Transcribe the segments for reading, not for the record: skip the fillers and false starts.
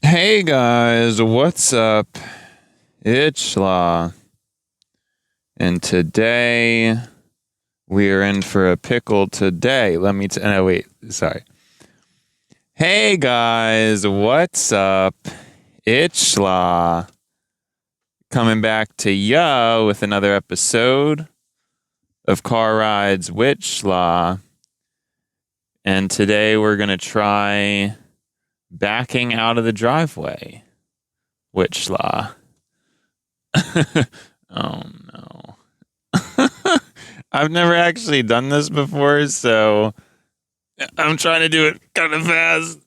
Hey guys, what's up? It's Law, and today we're in for a pickle today. No, wait, sorry. Hey guys, what's up? It's Law, coming back to ya with another episode of Car Rides with Law, and today we're gonna try backing out of the driveway. Which law? Oh no. I've never actually done this before, so I'm trying to do it kind of fast.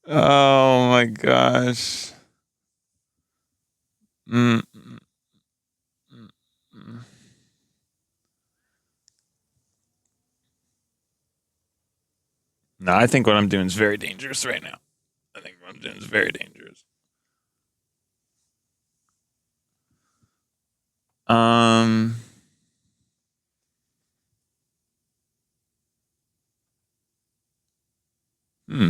Oh my gosh. Mm, mm, mm, mm. No, I think what I'm doing is very dangerous right now. I think what I'm doing is very dangerous. Um, hmm.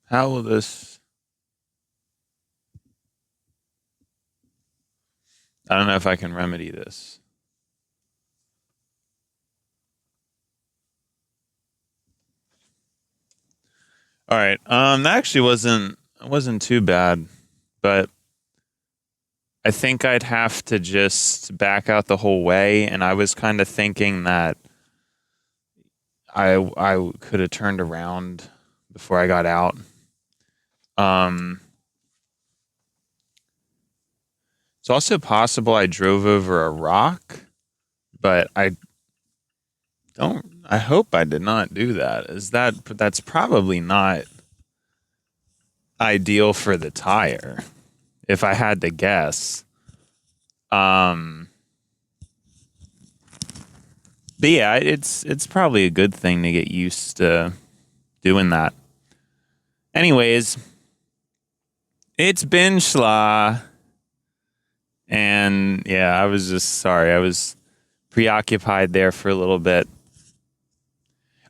How will this? I don't know if I can remedy this. All right. That actually wasn't too bad, but I think I'd have to just back out the whole way, and I was kind of thinking that I could have turned around before I got out. It's also possible I drove over a rock, but I hope I did not do that. That's probably not ideal for the tire, if I had to guess. But yeah, it's probably a good thing to get used to doing that. Anyways, it's been schla. And yeah, I was just sorry. I was preoccupied there for a little bit.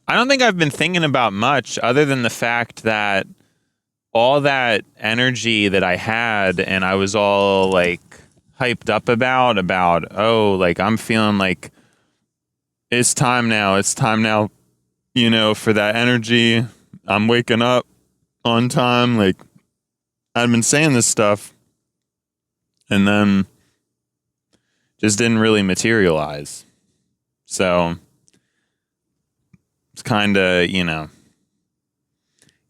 I don't think I've been thinking about much other than the fact that all that energy that I had and I was all like hyped up about, oh, like I'm feeling like it's time now, for that energy. I'm waking up on time. Like I've been saying this stuff and then just didn't really materialize. So it's kind of,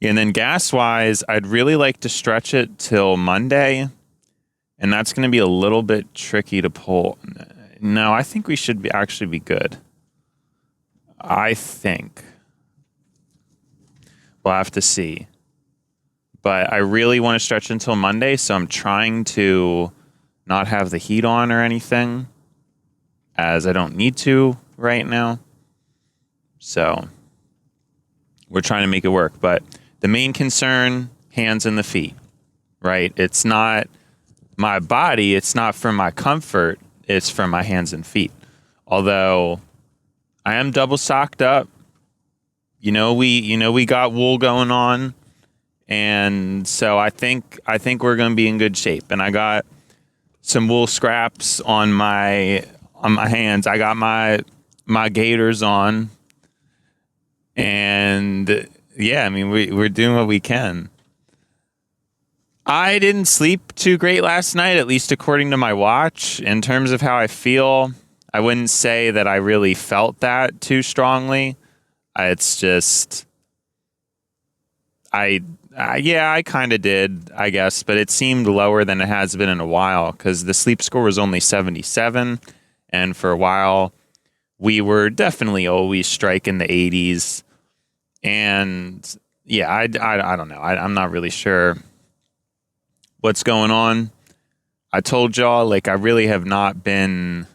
And then gas wise, I'd really like to stretch it till Monday. And that's going to be a little bit tricky to pull. No, I think we should actually be good. I think. We'll have to see. But I really want to stretch until Monday, so I'm trying to not have the heat on or anything, as I don't need to right now. So we're trying to make it work. But the main concern, hands and the feet, right? It's not my body. It's not for my comfort. It's for my hands and feet. Although I am double socked up. We got wool going on. And so I think we're going to be in good shape. And I got some wool scraps on my hands. I got my gaiters on. And yeah, I mean, we're doing what we can. I didn't sleep too great last night, at least according to my watch. In terms of how I feel, I wouldn't say that I really felt that too strongly. It's just, I kind of did, I guess, but it seemed lower than it has been in a while because the sleep score was only 77. And for a while, we were definitely always striking the 80s. And yeah, I don't know. I'm not really sure what's going on. I told y'all, like, I really have not been.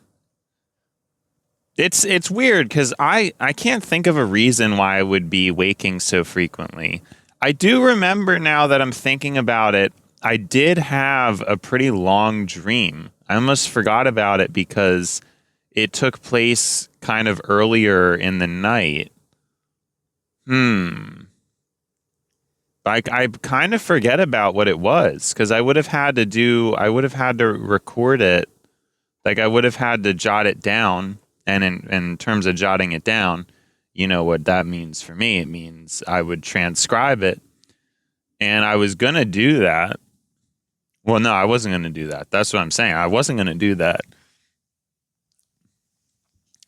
It's weird because I can't think of a reason why I would be waking so frequently. I do remember now that I'm thinking about it, I did have a pretty long dream. I almost forgot about it because it took place kind of earlier in the night. I kind of forget about what it was because I would have had to record it. Like I would have had to jot it down. And in terms of jotting it down, you know what that means for me. It means I would transcribe it. And I was going to do that. Well, no, I wasn't going to do that. That's what I'm saying. I wasn't going to do that.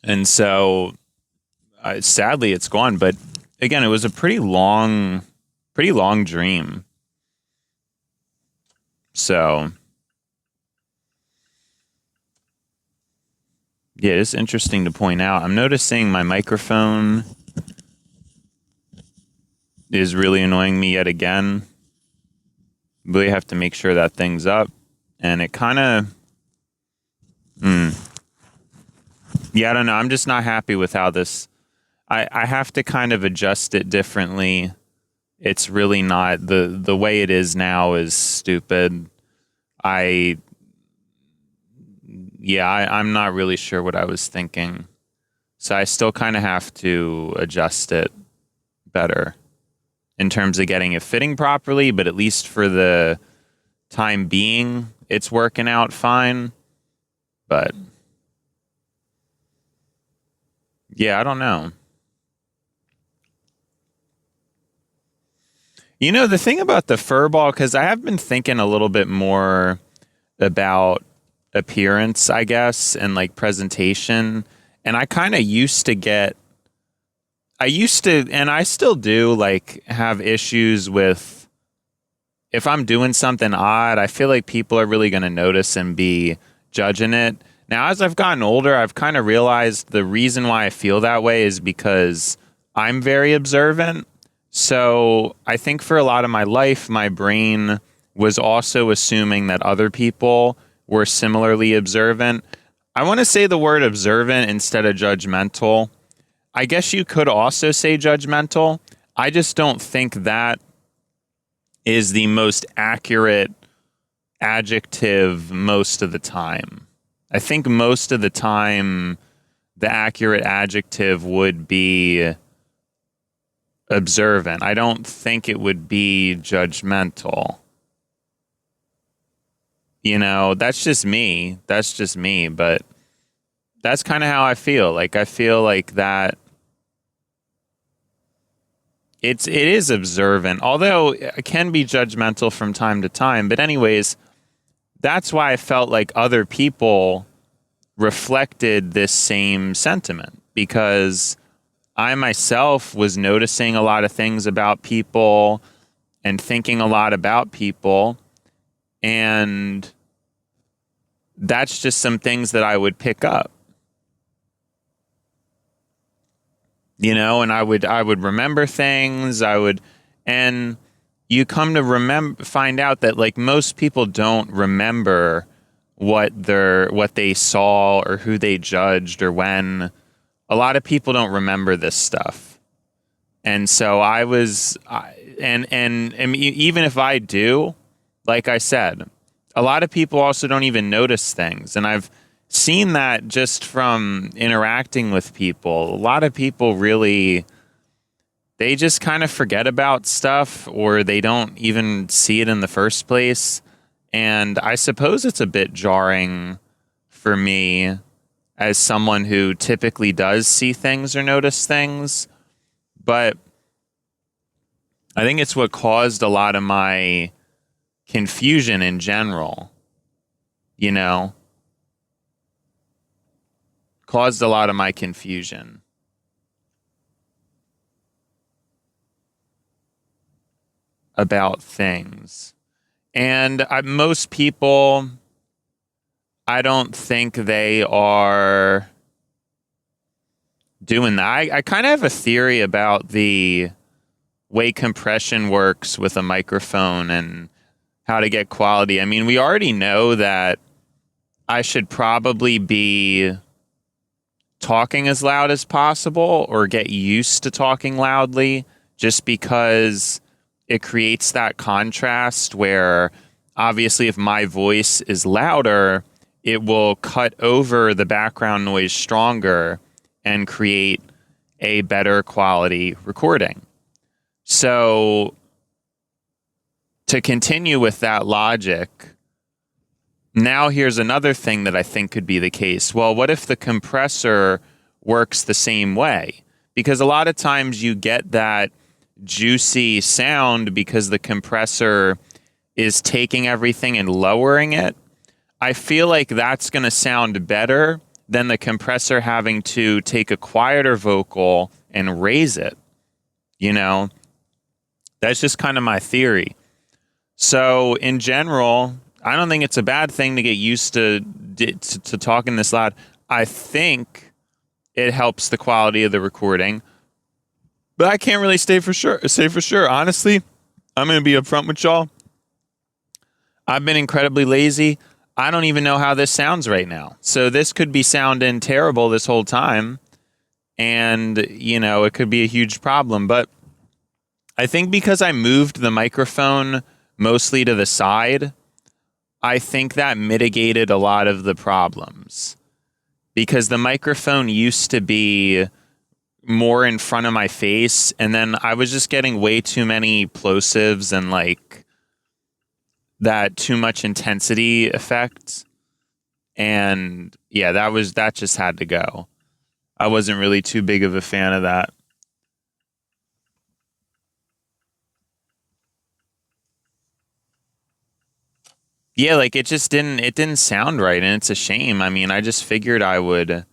And so sadly it's gone. But again, it was a pretty long dream. So yeah, it's interesting to point out. I'm noticing my microphone is really annoying me yet again. Really have to make sure that thing's up. And it kind of... Yeah, I don't know. I'm just not happy with how this... I have to kind of adjust it differently. It's really not... The way it is now is stupid. I'm not really sure what I was thinking. So I still kind of have to adjust it better in terms of getting it fitting properly, but at least for the time being, it's working out fine. But yeah, I don't know. You know, the thing about the furball, because I have been thinking a little bit more about appearance, I guess, and like presentation. And I kind of and I still do, like, have issues with if I'm doing something odd, I feel like people are really going to notice and be judging it. Now, as I've gotten older, I've kind of realized the reason why I feel that way is because I'm very observant. So I think for a lot of my life, my brain was also assuming that other people were similarly observant. I want to say the word observant instead of judgmental. I guess you could also say judgmental. I just don't think that is the most accurate adjective most of the time. I think most of the time the accurate adjective would be observant. I don't think it would be judgmental. You know, that's just me, but that's kind of how I feel. Like, I feel like that it is observant, although it can be judgmental from time to time. But anyways, that's why I felt like other people reflected this same sentiment, because I myself was noticing a lot of things about people and thinking a lot about people. And that's just some things that I would pick up. You know, and I would remember things. And you come to find out that, like, most people don't remember what they saw or who they judged or when. A lot of people don't remember this stuff. And so and even if I do, like I said, a lot of people also don't even notice things. And I've seen that just from interacting with people. A lot of people really, they just kind of forget about stuff, or they don't even see it in the first place. And I suppose it's a bit jarring for me as someone who typically does see things or notice things. But I think it's what caused a lot of my confusion in general, you know? Caused a lot of my confusion. About things. And most people, I don't think they are doing that. I kind of have a theory about the way compression works with a microphone and how to get quality. I mean, we already know that I should probably be talking as loud as possible, or get used to talking loudly, just because it creates that contrast where obviously if my voice is louder, it will cut over the background noise stronger and create a better quality recording. So to continue with that logic, now here's another thing that I think could be the case. Well, what if the compressor works the same way? Because a lot of times you get that juicy sound because the compressor is taking everything and lowering it. I feel like that's going to sound better than the compressor having to take a quieter vocal and raise it. You know, that's just kind of my theory. So in general, I don't think it's a bad thing to get used to talking this loud. I think it helps the quality of the recording, but I can't really say for sure. Honestly, I'm going to be upfront with y'all. I've been incredibly lazy. I don't even know how this sounds right now. So this could be sounding terrible this whole time. And, you know, it could be a huge problem. But I think because I moved the microphone mostly to the side, I think that mitigated a lot of the problems. Because the microphone used to be more in front of my face, and then I was just getting way too many plosives and like that too much intensity effect. And yeah, that just had to go. I wasn't really too big of a fan of that. Yeah, like it didn't sound right, and it's a shame. I mean, I just figured I would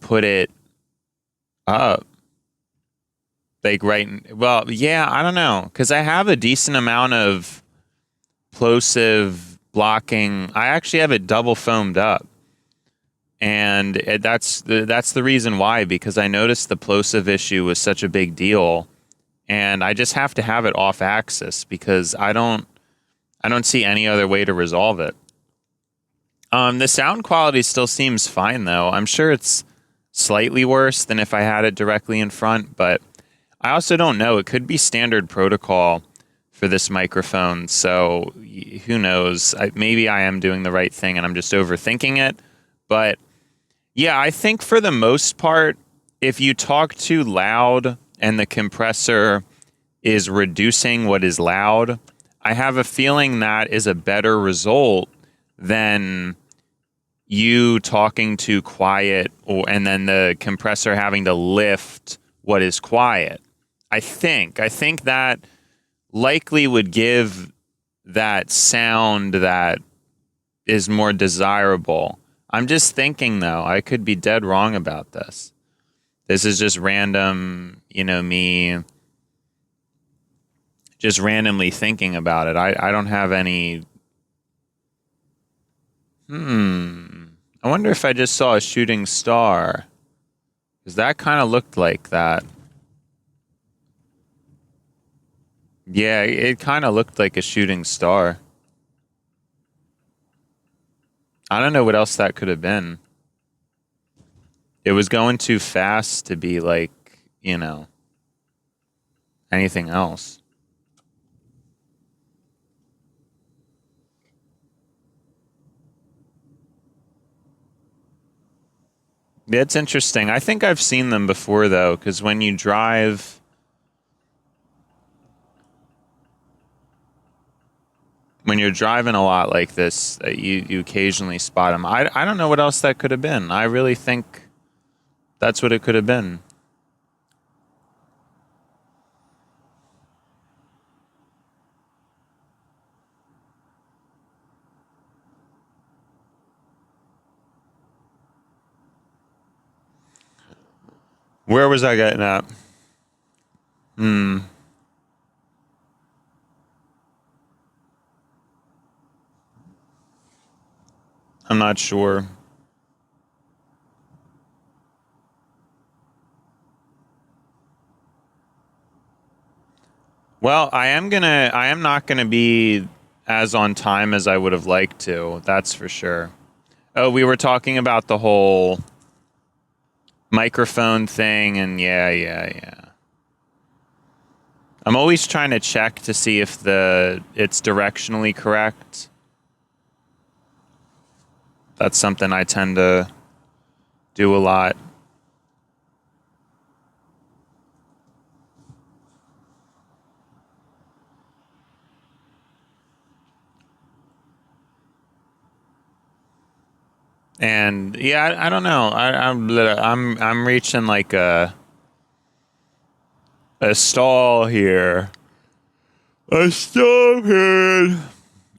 put it up. Like well, yeah, I don't know, because I have a decent amount of plosive blocking. I actually have it double foamed up, and that's the reason why, because I noticed the plosive issue was such a big deal, and I just have to have it off axis because I don't see any other way to resolve it. The sound quality still seems fine though. I'm sure it's slightly worse than if I had it directly in front, but I also don't know. It could be standard protocol for this microphone, so who knows? Maybe I am doing the right thing and I'm just overthinking it. But yeah, I think for the most part, if you talk too loud and the compressor is reducing what is loud, I have a feeling that is a better result than you talking too quiet and then the compressor having to lift what is quiet. I think that likely would give that sound that is more desirable. I'm just thinking though, I could be dead wrong about this. This is just random, me just randomly thinking about it. I don't have any. I wonder if I just saw a shooting star. Because that kind of looked like that. Yeah, it kind of looked like a shooting star. I don't know what else that could have been. It was going too fast to be like, anything else. It's interesting. I think I've seen them before, though, because when you drive... When you're driving a lot like this, you occasionally spot them. I don't know what else that could have been. I really think that's what it could have been. Where was I getting at? I'm not sure. Well, I am not gonna be as on time as I would have liked to. That's for sure. Oh, we were talking about the whole microphone thing, and yeah. I'm always trying to check to see if it's directionally correct. That's something I tend to do a lot. And yeah, I don't know. I'm reaching like a stall here. A stall here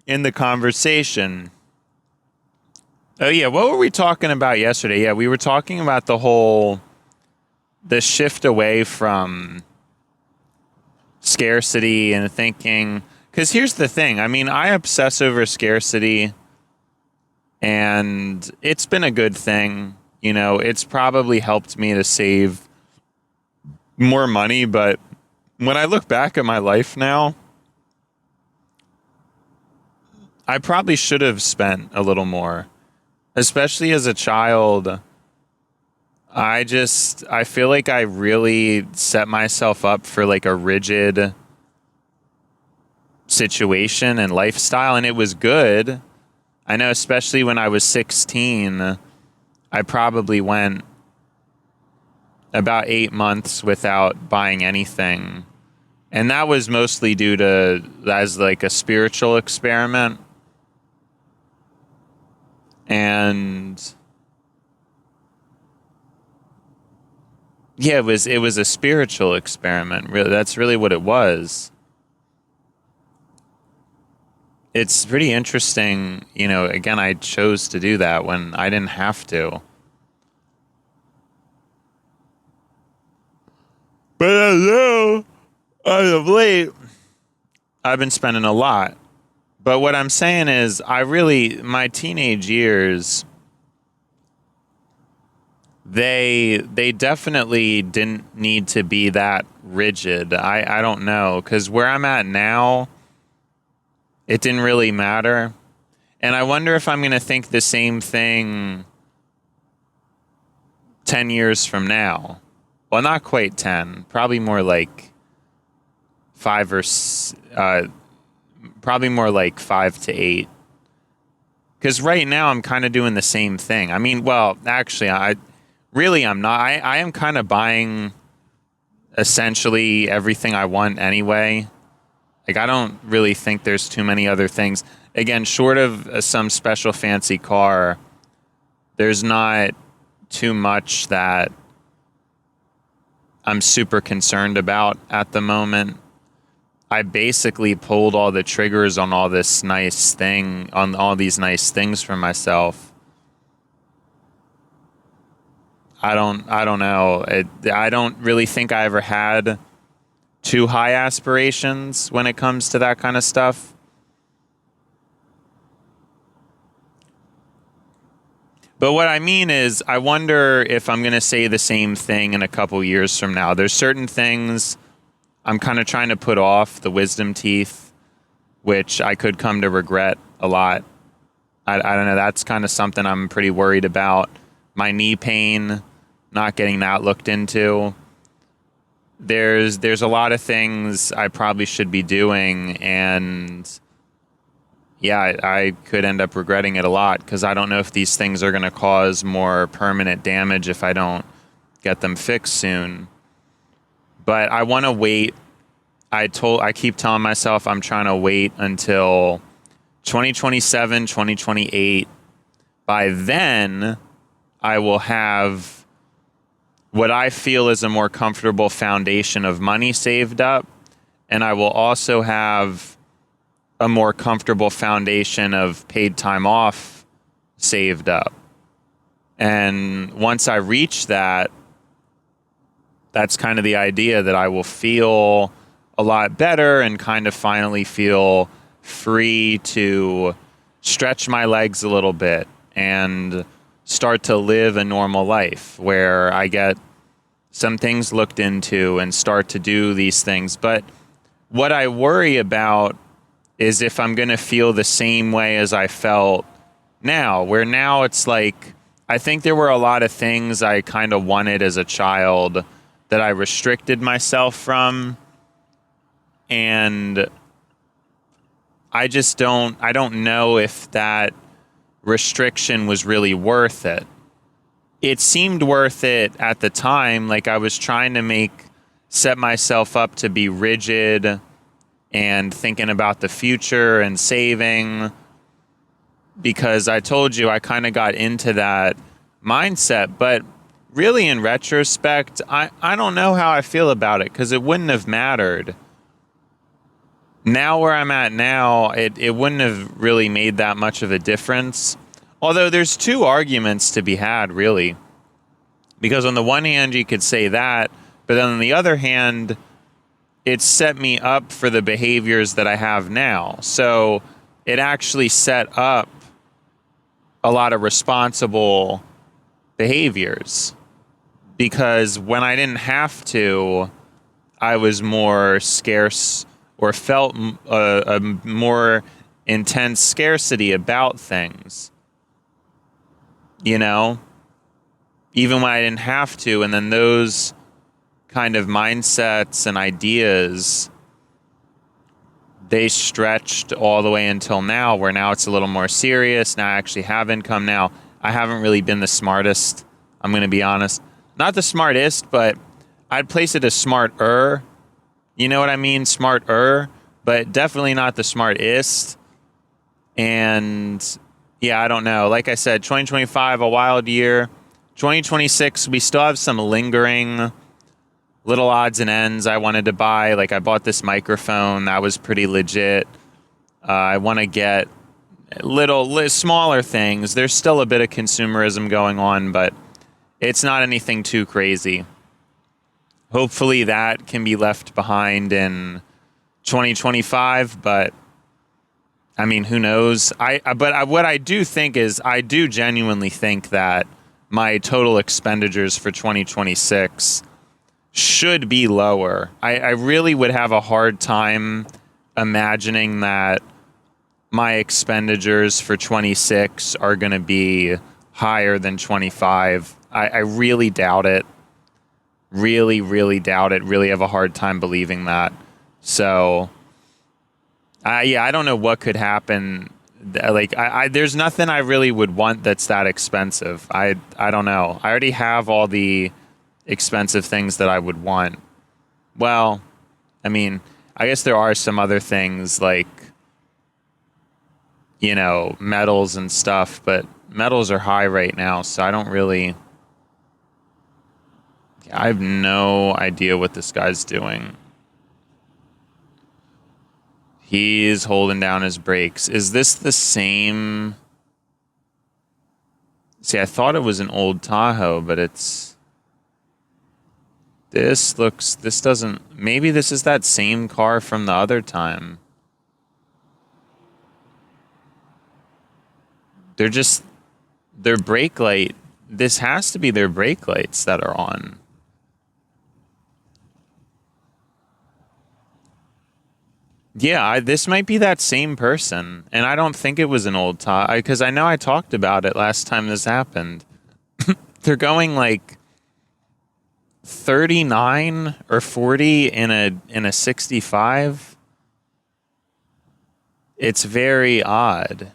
in the conversation. Oh yeah, what were we talking about yesterday? Yeah, we were talking about the shift away from scarcity and thinking. Because here's the thing. I mean, I obsess over scarcity, and it's been a good thing. You know, it's probably helped me to save more money. But when I look back at my life now, I probably should have spent a little more, especially as a child. I feel like I really set myself up for like a rigid situation and lifestyle, and it was good. I know, especially when I was 16, I probably went about 8 months without buying anything. And that was mostly due to, as like a spiritual experiment. And yeah, it was a spiritual experiment. Really, that's really what it was. It's pretty interesting, you know, again, I chose to do that when I didn't have to. But I know, as of late, I've been spending a lot. But what I'm saying is, my teenage years, they definitely didn't need to be that rigid. I don't know, because where I'm at now, it didn't really matter. And I wonder if I'm going to think the same thing 10 years from now. Well, not quite 10. Probably more like 5 or... probably more like 5 to 8. Because right now I'm kind of doing the same thing. I mean, well, actually, I'm not. I am kind of buying essentially everything I want anyway. Like, I don't really think there's too many other things. Again, short of some special fancy car, there's not too much that I'm super concerned about at the moment. I basically pulled all the triggers on all these nice things for myself. I don't know. I don't really think I ever had too high aspirations when it comes to that kind of stuff. But what I mean is, I wonder if I'm going to say the same thing in a couple years from now. There's certain things I'm kind of trying to put off, the wisdom teeth, which I could come to regret a lot. I don't know. That's kind of something I'm pretty worried about. My knee pain, not getting that looked into. There's a lot of things I probably should be doing, and yeah, I could end up regretting it a lot, because I don't know if these things are going to cause more permanent damage if I don't get them fixed soon. But I want to wait. I keep telling myself I'm trying to wait until 2027, 2028. By then, I will have what I feel is a more comfortable foundation of money saved up, and I will also have a more comfortable foundation of paid time off saved up. And once I reach that, that's kind of the idea, that I will feel a lot better and kind of finally feel free to stretch my legs a little bit and start to live a normal life where I get some things looked into and start to do these things. But what I worry about is if I'm going to feel the same way as I felt now, where now it's like, I think there were a lot of things I kind of wanted as a child that I restricted myself from. And I don't know if that restriction was really worth it. It seemed worth it at the time. Like, I was trying to set myself up to be rigid and thinking about the future and saving. because I told you I kind of got into that mindset. But really, in retrospect, I don't know how I feel about it, because it wouldn't have mattered. Now where I'm at now, it wouldn't have really made that much of a difference. Although there's two arguments to be had, really. Because on the one hand, you could say that, but then on the other hand, it set me up for the behaviors that I have now. So it actually set up a lot of responsible behaviors. Because when I didn't have to, I was more scarce, or felt a more intense scarcity about things. You know? Even when I didn't have to. And then those kind of mindsets and ideas, they stretched all the way until now, where now it's a little more serious. Now I actually have income. Now, I haven't really been the smartest, I'm going to be honest. Not the smartest, but I'd place it as smarter. You know what I mean? Smarter, but definitely not the smartest. And yeah, I don't know. Like I said, 2025, a wild year. 2026, we still have some lingering little odds and ends I wanted to buy. Like, I bought this microphone. That was pretty legit. I want to get smaller things. There's still a bit of consumerism going on, but it's not anything too crazy. Hopefully that can be left behind in 2025, but I mean, who knows? What I do think is, I do genuinely think that my total expenditures for 2026 should be lower. I really would have a hard time imagining that my expenditures for 26 are going to be higher than 25. I really doubt it. Really, really doubt it. Really have a hard time believing that. So, I don't know what could happen. Like, there's nothing I really would want that's that expensive. I don't know. I already have all the expensive things that I would want. Well, I mean, I guess there are some other things like, you know, metals and stuff, but metals are high right now, so I don't really... I have no idea what this guy's doing. He's holding down his brakes. Is this the same? See, I thought it was an old Tahoe, but it's... This doesn't... Maybe this is that same car from the other time. Their brake light... This has to be their brake lights that are on. Yeah, this might be that same person, and I don't think it was an old Tahoe, because I know I talked about it last time this happened. They're going like 39 or 40 in a 65. It's very odd.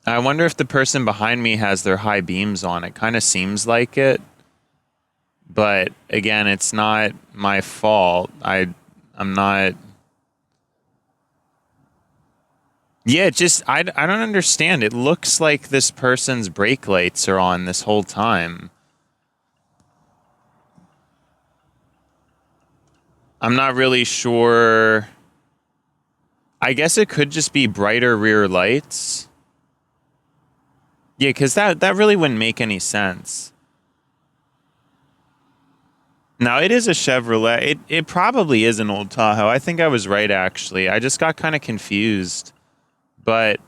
I wonder if the person behind me has their high beams on. It kind of seems like it. But again, it's not my fault. I'm not... Yeah, I don't understand. It looks like this person's brake lights are on this whole time. I'm not really sure. I guess it could just be brighter rear lights. Yeah, because that really wouldn't make any sense. Now, it is a Chevrolet. It probably is an old Tahoe. I think I was right, actually. I just got kind of confused. But,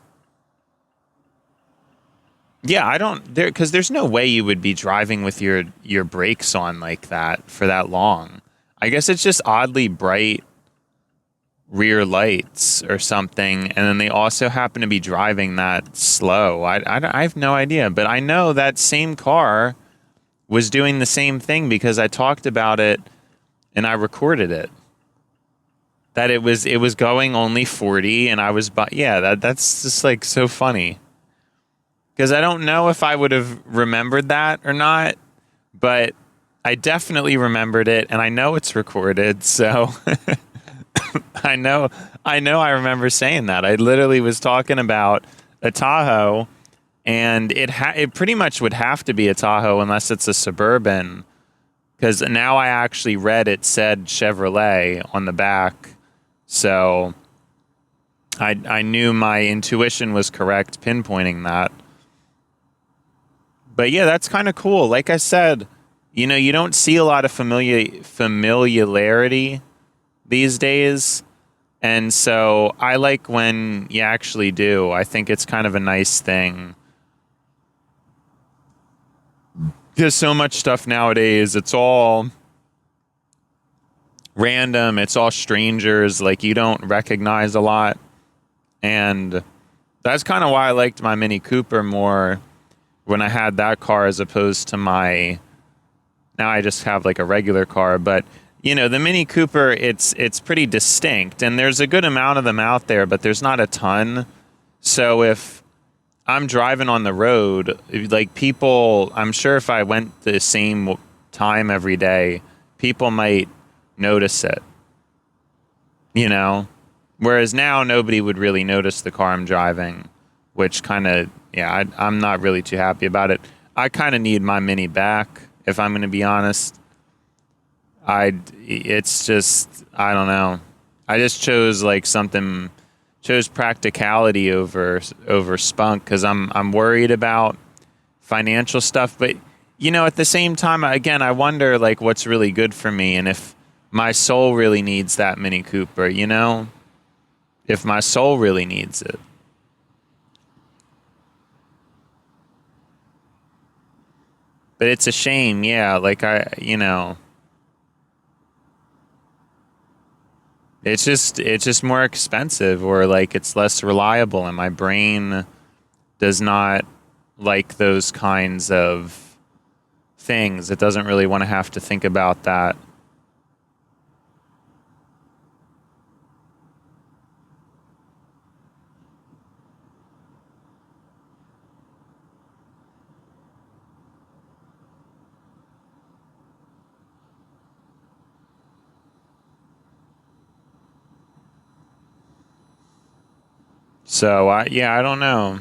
yeah, because there's no way you would be driving with your brakes on like that for that long. I guess it's just oddly bright rear lights or something, and then they also happen to be driving that slow. I have no idea, but I know that same car was doing the same thing because I talked about it and I recorded it. That it was going only 40, and I was... that's just like so funny. Because I don't know if I would have remembered that or not, but I definitely remembered it, and I know it's recorded, so I remember saying that. I literally was talking about a Tahoe, and it pretty much would have to be a Tahoe unless it's a Suburban, because now I actually read it said Chevrolet on the back, so I knew my intuition was correct pinpointing that. But yeah, that's kind of cool. Like I said, you don't see a lot of familiarity these days. And so I like when you actually do. I think it's kind of a nice thing. There's so much stuff nowadays. It's all random. It's all strangers. Like, you don't recognize a lot. And that's kind of why I liked my Mini Cooper more when I had that car as opposed to now I just have like a regular car. But the Mini Cooper, it's pretty distinct, and there's a good amount of them out there, but there's not a ton. So if I'm driving on the road, like, people, I'm sure if I went the same time every day, people might notice it, whereas now nobody would really notice the car I'm driving, which kind of, I'm not really too happy about it. I kind of need my Mini back, if I'm going to be honest. It's just, I don't know. I just chose Practicality over spunk, because I'm worried about financial stuff. But at the same time, again, I wonder like what's really good for me, and if my soul really needs that Mini Cooper. If my soul really needs it. But it's a shame, yeah. Like, it's just more expensive, or like it's less reliable, and my brain does not like those kinds of things. It doesn't really want to have to think about that. So I don't know.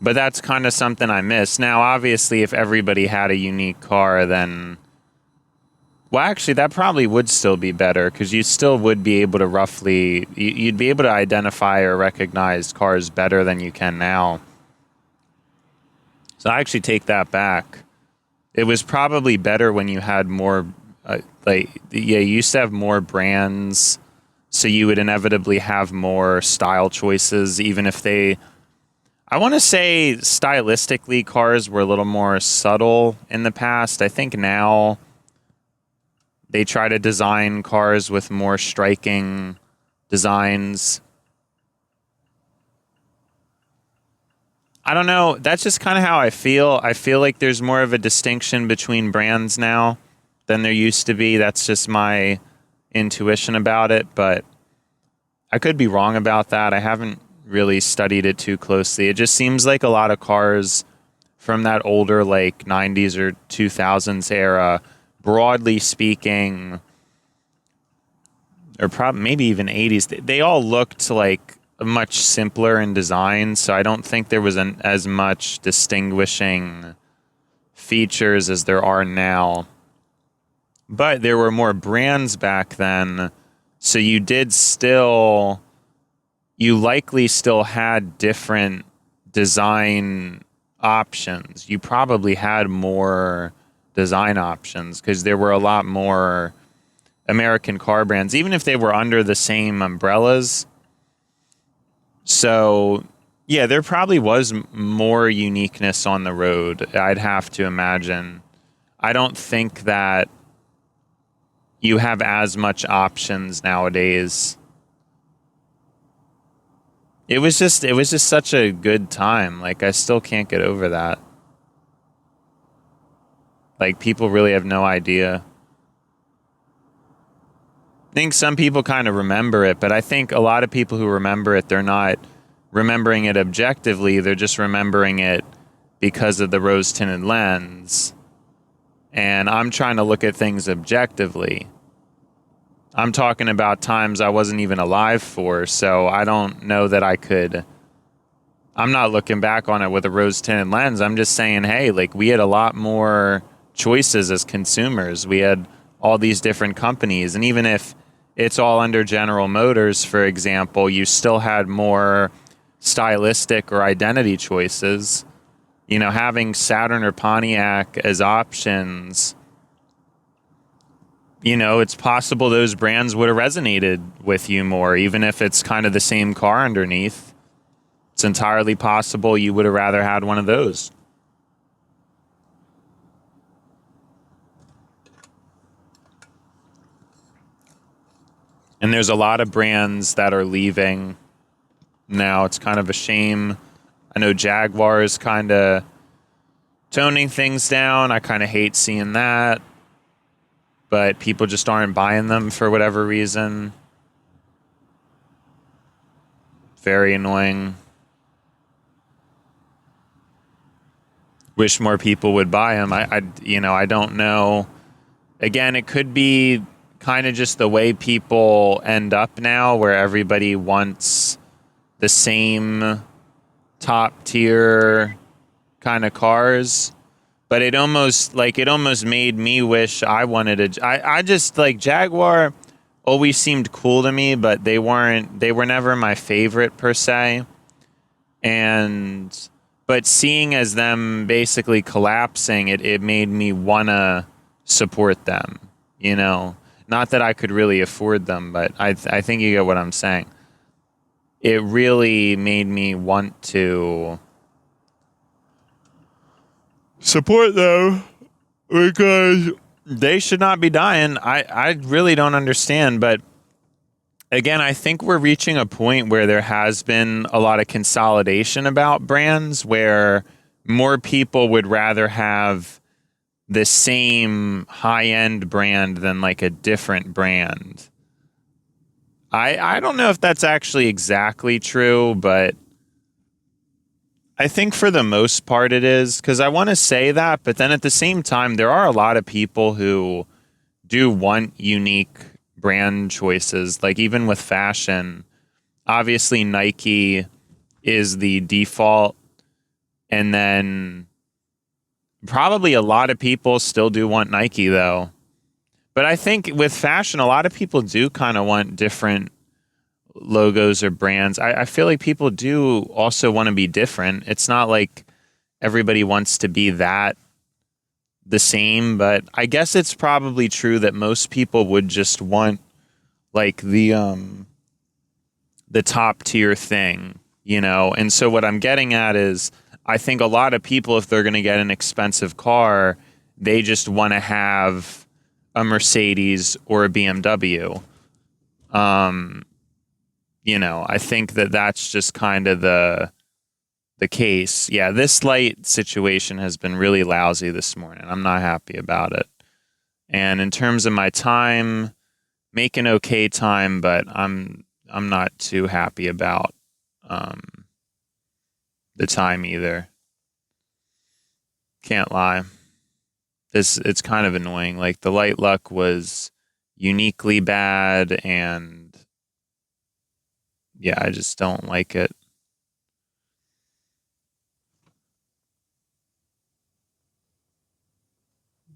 But that's kind of something I miss. Now, obviously, if everybody had a unique car, then, well, actually, that probably would still be better, because you still would be able to you'd be able to identify or recognize cars better than you can now. So I actually take that back. It was probably better when you had more, you used to have more brands, so you would inevitably have more style choices, even if I want to say stylistically cars were a little more subtle in the past. I think now they try to design cars with more striking designs. I don't know. That's just kind of how I feel. I feel like there's more of a distinction between brands now than there used to be. That's just my intuition about it, but I could be wrong about that. I haven't really studied it too closely. It just seems like a lot of cars from that older, like 90s or 2000s era, broadly speaking, or probably maybe even 80s, they all looked like much simpler in design. So I don't think there was as much distinguishing features as there are now. But there were more brands back then, so you likely still had different design options. You probably had more design options, because there were a lot more American car brands, even if they were under the same umbrellas. So, yeah, there probably was more uniqueness on the road, I'd have to imagine. I don't think that you have as much options nowadays. It was just such a good time. Like, I still can't get over that. Like, people really have no idea. I think some people kind of remember it, but I think a lot of people who remember it, they're not remembering it objectively. They're just remembering it because of the rose tinted lens. And I'm trying to look at things objectively. I'm talking about times I wasn't even alive for, so I don't know that I could. I'm not looking back on it with a rose tinted lens. I'm just saying, hey, like, we had a lot more choices as consumers. We had all these different companies. And even if it's all under General Motors, for example, you still had more stylistic or identity choices. You know, having Saturn or Pontiac as options, you know, it's possible those brands would have resonated with you more, even if it's kind of the same car underneath. It's entirely possible you would have rather had one of those. And there's a lot of brands that are leaving now. It's kind of a shame. I know Jaguar is kind of toning things down. I kind of hate seeing that. But people just aren't buying them for whatever reason. Very annoying. Wish more people would buy them. I don't know. Again, it could be kind of just the way people end up now, where everybody wants the same top tier kind of cars. But it almost made me wish I wanted I just, like, Jaguar always seemed cool to me, but they were never my favorite per se. But seeing as them basically collapsing, it made me wanna support them, you know. Not that I could really afford them, but I think you get what I'm saying. It really made me want to support them because they should not be dying. I really don't understand, but again, I think we're reaching a point where there has been a lot of consolidation about brands, where more people would rather have the same high-end brand than like a different brand. I don't know if that's actually exactly true, but I think for the most part it is, because I want to say that, but then at the same time, there are a lot of people who do want unique brand choices. Like, even with fashion, obviously Nike is the default, and then probably a lot of people still do want Nike though. But I think with fashion, a lot of people do kind of want different logos or brands. I feel like people do also want to be different. It's not like everybody wants to be that the same, but I guess it's probably true that most people would just want like the top tier thing, you know? And so what I'm getting at is, I think a lot of people, if they're going to get an expensive car, they just want to have a Mercedes or a BMW. You know, I think that that's just kind of the case. Yeah, this light situation has been really lousy this morning. I'm not happy about it. And in terms of my time, making okay time, but I'm not too happy about the time either. Can't lie. It's kind of annoying. Like, the light luck was uniquely bad, and yeah, I just don't like it.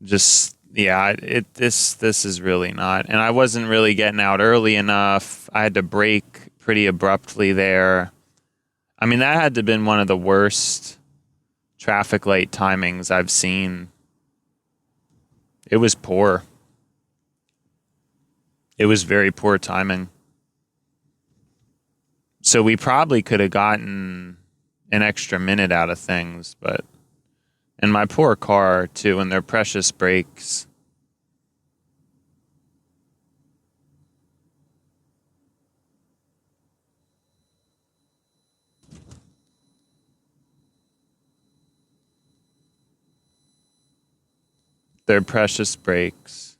Just, yeah, this is really not. And I wasn't really getting out early enough. I had to brake pretty abruptly there. I mean, that had to have been one of the worst traffic light timings I've seen. It was poor. It was very poor timing. So we probably could have gotten an extra minute out of things, but and my poor car too, and their precious brakes. Their precious brakes.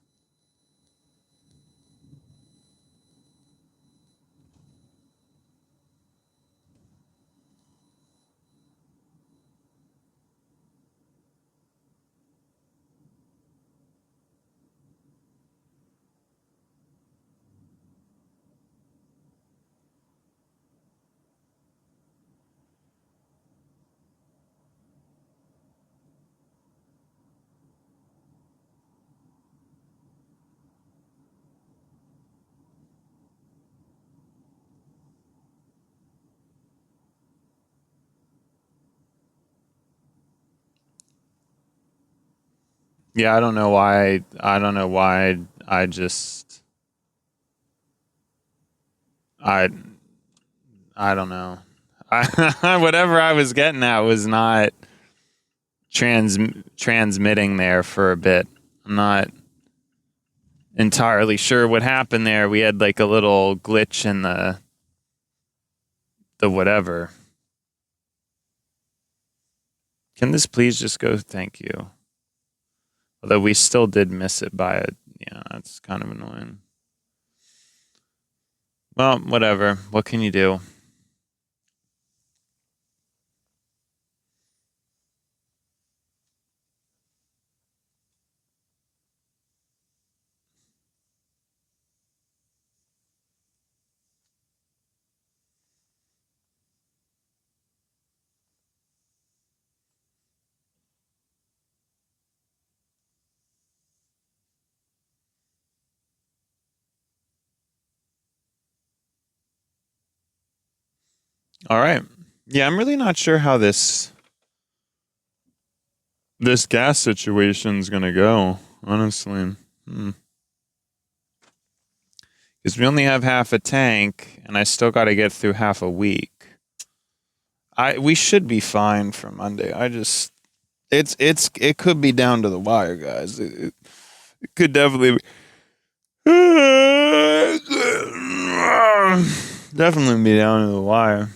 Yeah, I don't know why. I don't know why. I just. I. I don't know. Whatever I was getting at was not transmitting there for a bit. I'm not entirely sure what happened there. We had like a little glitch in the whatever. Can this please just go? Thank you. Although we still did miss it by it. Yeah, that's kind of annoying. Well, whatever. What can you do? All right. Yeah, I'm really not sure how this gas situation's gonna go, honestly. Because we only have half a tank, and I still got to get through half a week. We should be fine for Monday. It could be down to the wire, guys. It could definitely definitely be down to the wire.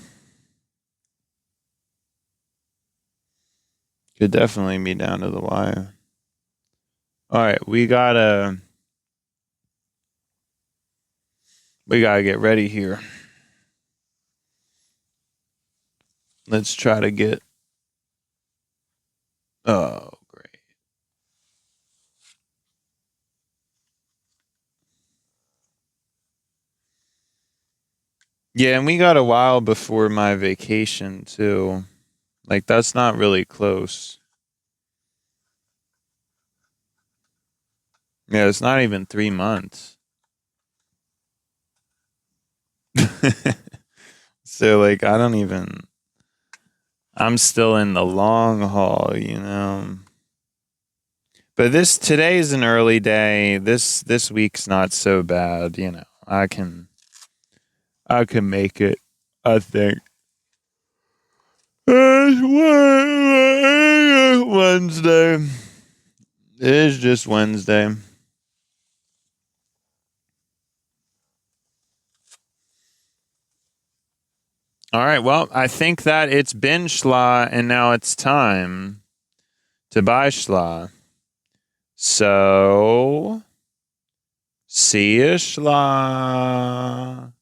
Could definitely be down to the wire. All right, we gotta get ready here. Let's try to get. Oh, great. Yeah, and we got a while before my vacation too. Like that's not really close. Yeah, it's not even 3 months. So like I don't even. I'm still in the long haul, you know. But today's an early day. This week's not so bad, you know. I can make it. I think. It's Wednesday. It is just Wednesday. All right. Well, I think that it's been schla, and now it's time to buy schla. So, see you, schla.